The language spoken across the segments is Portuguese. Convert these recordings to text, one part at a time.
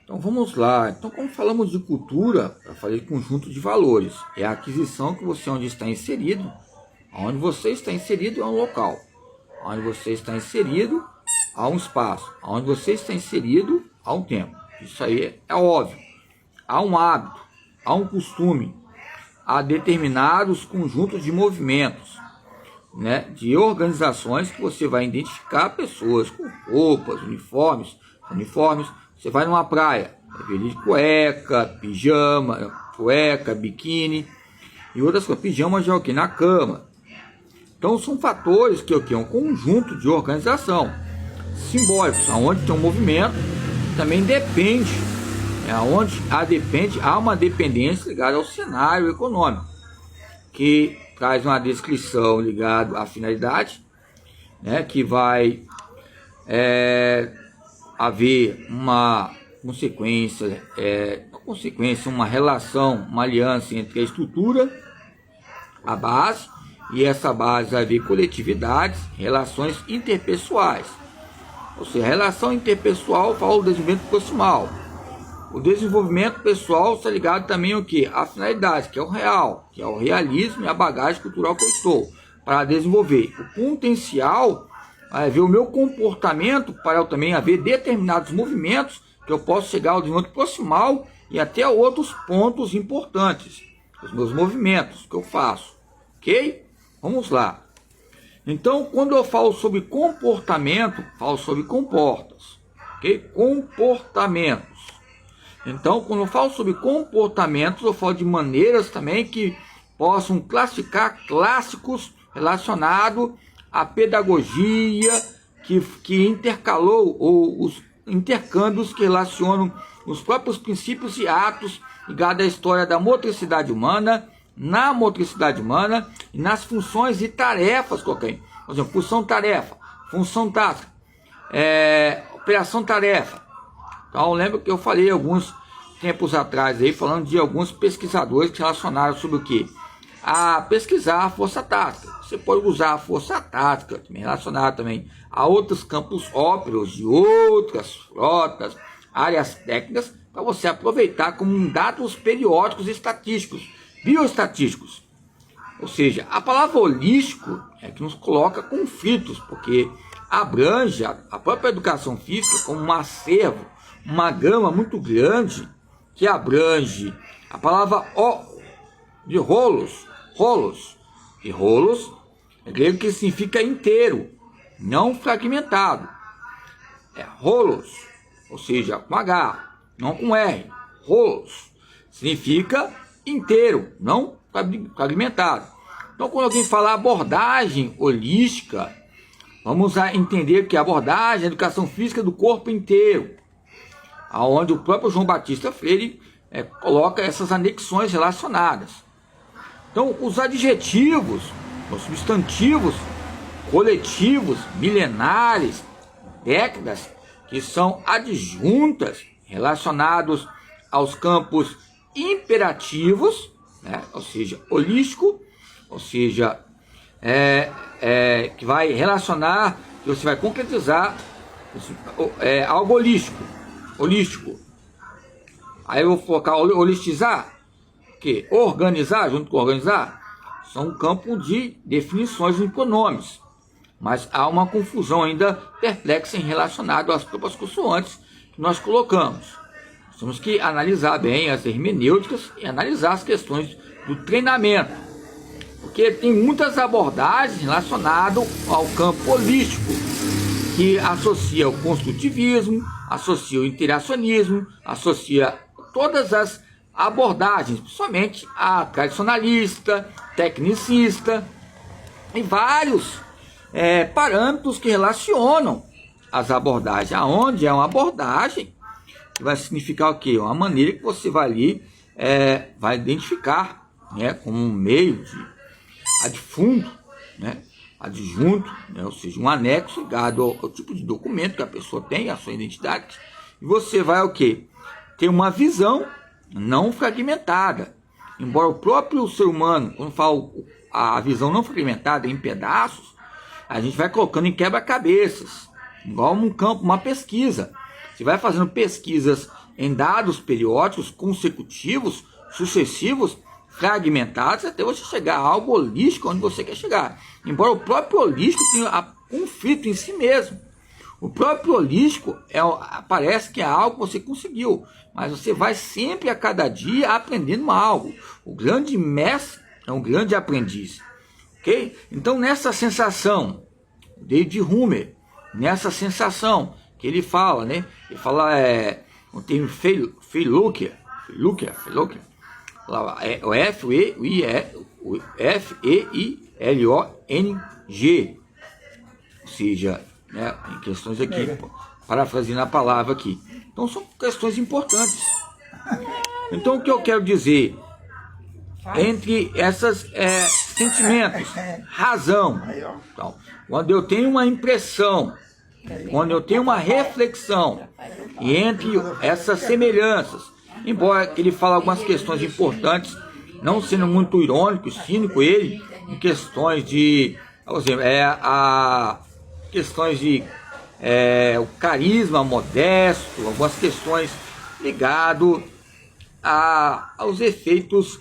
Então vamos lá. Então, quando falamos de cultura, eu falei de conjunto de valores. É a aquisição que você onde está inserido. Onde você está inserido é um local. Onde você está inserido há um espaço. Onde você está inserido há um tempo. Isso aí é óbvio. Há um hábito, há um costume, há determinados conjuntos de movimentos, né, de organizações que você vai identificar pessoas com roupas, uniformes. Você vai numa praia, vai ver de cueca, pijama, cueca, biquíni e outras coisas. Pijama já é o que? Na cama. Então são fatores que é um conjunto de organização simbólicos, aonde tem um movimento, também depende, há uma dependência ligada ao cenário econômico, que traz uma descrição ligada à finalidade, né, que vai haver uma consequência, uma relação, uma aliança entre a estrutura, a base, e essa base vai haver coletividades, relações interpessoais. Ou seja, a relação interpessoal fala do desenvolvimento proximal. O desenvolvimento pessoal está ligado também ao que? A finalidade, que é o real, que é o realismo e a bagagem cultural que eu estou para desenvolver. O potencial vai ver o meu comportamento para eu também haver determinados movimentos que eu posso chegar ao desenvolvimento proximal e até outros pontos importantes. Os meus movimentos que eu faço. Ok? Vamos lá. Então, quando eu falo sobre comportamento, falo sobre comportas. Ok? Comportamentos. Então, quando eu falo sobre comportamentos, eu falo de maneiras também que possam classificar clássicos relacionados à pedagogia, que intercalou, ou os intercâmbios que relacionam os próprios princípios e atos ligados à história da motricidade humana, na motricidade humana e nas funções e tarefas que ocorrem. Por exemplo, função-tarefa, função-task, operação-tarefa. Então, lembra que eu falei alguns tempos atrás aí, falando de alguns pesquisadores que relacionaram sobre o que? A pesquisar a força tática. Você pode usar a força tática, também relacionada também a outros campos óperos de outras frotas, áreas técnicas, para você aproveitar como dados periódicos estatísticos, bioestatísticos. Ou seja, a palavra holístico é que nos coloca conflitos, porque abrange a própria educação física como um acervo, uma gama muito grande, que abrange a palavra de rolos, e rolos é grego, que significa inteiro, não fragmentado. É rolos, ou seja, com H, não com R. Rolos significa inteiro, não fragmentado. Então, quando alguém fala abordagem holística, vamos entender que a abordagem é a educação física do corpo inteiro, aonde o próprio João Batista Freire coloca essas anexões relacionadas. Então, os adjetivos, os substantivos coletivos, milenares, décadas, que são adjuntas relacionados aos campos imperativos, né? Ou seja, holístico, ou seja, que vai relacionar, que você vai concretizar algo holístico. Aí eu vou colocar holistizar, que organizar, junto com organizar, são um campo de definições e pronomes, mas há uma confusão ainda perplexa em relacionado às próprias consoantes que nós colocamos. Nós temos que analisar bem as hermenêuticas e analisar as questões do treinamento, porque tem muitas abordagens relacionadas ao campo holístico, que associa o construtivismo, associa o interacionismo, associa todas as abordagens, principalmente a tradicionalista, tecnicista, e vários parâmetros que relacionam as abordagens, aonde é uma abordagem que vai significar o quê? Uma maneira que você vai ali, vai identificar, né, como um meio de adfundo, né, adjunto, né, ou seja, um anexo ligado ao tipo de documento que a pessoa tem, a sua identidade, e você vai o quê? Ter uma visão não fragmentada, embora o próprio ser humano, quando fala a visão não fragmentada em pedaços, a gente vai colocando em quebra-cabeças, igual um campo, uma pesquisa. Você vai fazendo pesquisas em dados periódicos consecutivos, sucessivos, fragmentados, até você chegar a algo holístico onde você quer chegar. Embora o próprio holístico tenha conflito em si mesmo. O próprio holístico parece que é algo que você conseguiu, mas você vai sempre a cada dia aprendendo algo. O grande mestre é um grande aprendiz. Ok? Então, nessa sensação, David Hume, nessa sensação que ele fala, né? Ele fala, o termo Feilukia, o F-E-I-L-O-N-G, ou seja, né, em questões aqui, parafraseando a palavra aqui. Então são questões importantes. Então o que eu quero dizer, entre esses sentimentos, razão, então, quando eu tenho uma impressão, quando eu tenho uma reflexão, e entre essas semelhanças, embora ele fale algumas questões importantes, não sendo muito irônico, cínico ele, em questões de, por exemplo, questões de o carisma modesto, algumas questões ligadas aos efeitos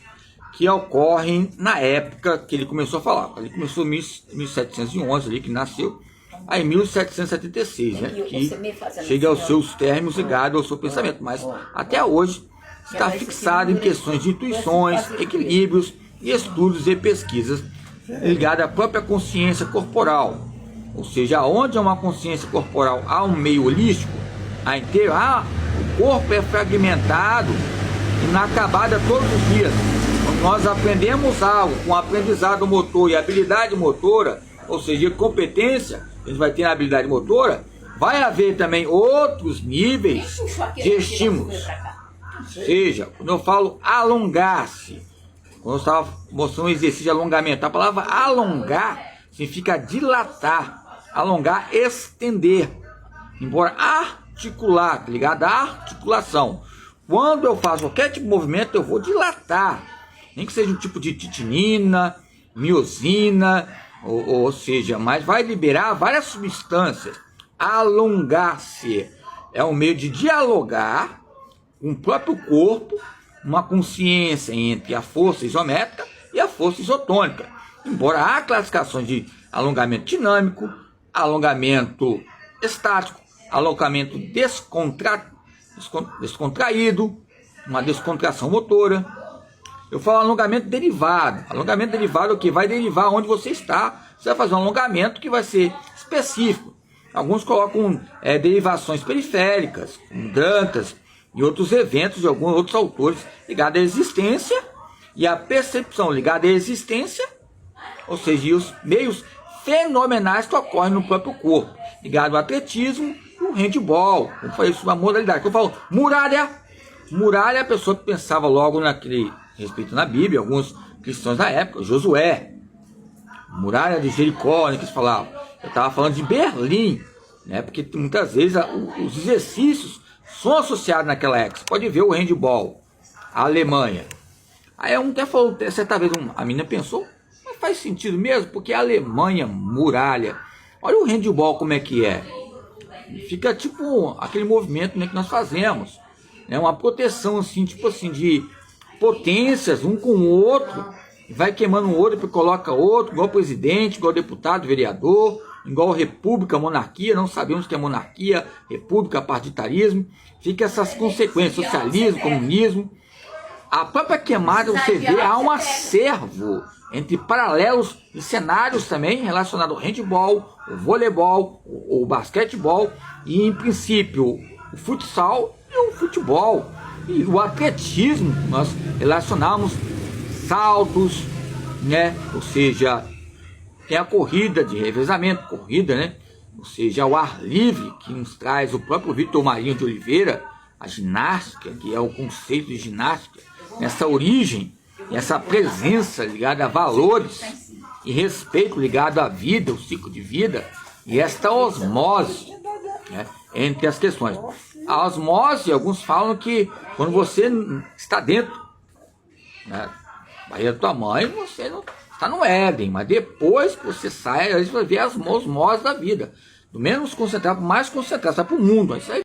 que ocorrem na época que ele começou a falar. Ele começou em 1711, ali, que nasceu, aí em 1776, né, que chega aos seus termos ligados ao seu pensamento, mas até hoje está fixado em questões de intuições, equilíbrios e estudos e pesquisas ligadas à própria consciência corporal. Ou seja, onde há uma consciência corporal, há um meio holístico, o corpo é fragmentado, inacabado todos os dias. Quando nós aprendemos algo com aprendizado motor e habilidade motora, ou seja, competência, a gente vai ter a habilidade motora, vai haver também outros níveis de estímulos. Ou seja, quando eu falo alongar-se, quando eu estava mostrando um exercício de alongamento, a palavra alongar significa dilatar, alongar, estender, embora articular, ligado à articulação. Quando eu faço qualquer tipo de movimento, eu vou dilatar, nem que seja um tipo de titinina, miosina, ou seja, mas vai liberar várias substâncias. Alongar-se é um meio de dialogar com o próprio corpo, uma consciência entre a força isométrica e a força isotônica. Embora há classificações de alongamento dinâmico, alongamento estático, alongamento descontraído, uma descontração motora. Eu falo alongamento derivado. Alongamento derivado é o que vai derivar onde você está. Você vai fazer um alongamento que vai ser específico. Alguns colocam derivações periféricas, como Dantas e outros eventos de alguns outros autores ligados à existência e à percepção ligada à existência, ou seja, os meios fenomenais que ocorrem no próprio corpo, ligado ao atletismo e o handball. Eu falei isso, uma modalidade. Eu falo muralha. Muralha, a pessoa que pensava logo naquele respeito na Bíblia, alguns cristãos da época, Josué, muralha de Jericó, né, que eles falavam. Eu estava falando de Berlim, né, porque muitas vezes os exercícios são associados naquela época. Você pode ver o handball, a Alemanha. Aí um até falou, certa vez a menina pensou, mas faz sentido mesmo, porque a Alemanha, muralha, olha o handball como é que é. Fica tipo aquele movimento, né, que nós fazemos, né, uma proteção assim, tipo assim, de potências um com o outro, vai queimando um outro, depois coloca outro, igual presidente, igual deputado, vereador, igual república, monarquia, não sabemos o que é monarquia, república, partidarismo, fica essas consequências, socialismo, comunismo. A própria queimada, você vê, há um acervo entre paralelos e cenários também relacionados ao handball, o voleibol, o basquetebol e, em princípio, o futsal e o futebol. E o atletismo, nós relacionamos saltos, né? Ou seja, tem a corrida de revezamento, corrida, né? Ou seja, o ar livre, que nos traz o próprio Vitor Marinho de Oliveira, a ginástica, que é o conceito de ginástica, essa origem, essa presença ligada a valores e respeito ligado à vida, o ciclo de vida, e esta osmose, né, entre as questões. A osmose, alguns falam que quando você está dentro, né, da barriga da tua mãe, você não está no Éden, mas depois que você sai, aí você vai ver as osmoses da vida. Do menos concentrado para o mais concentrado, sai para o mundo. Aí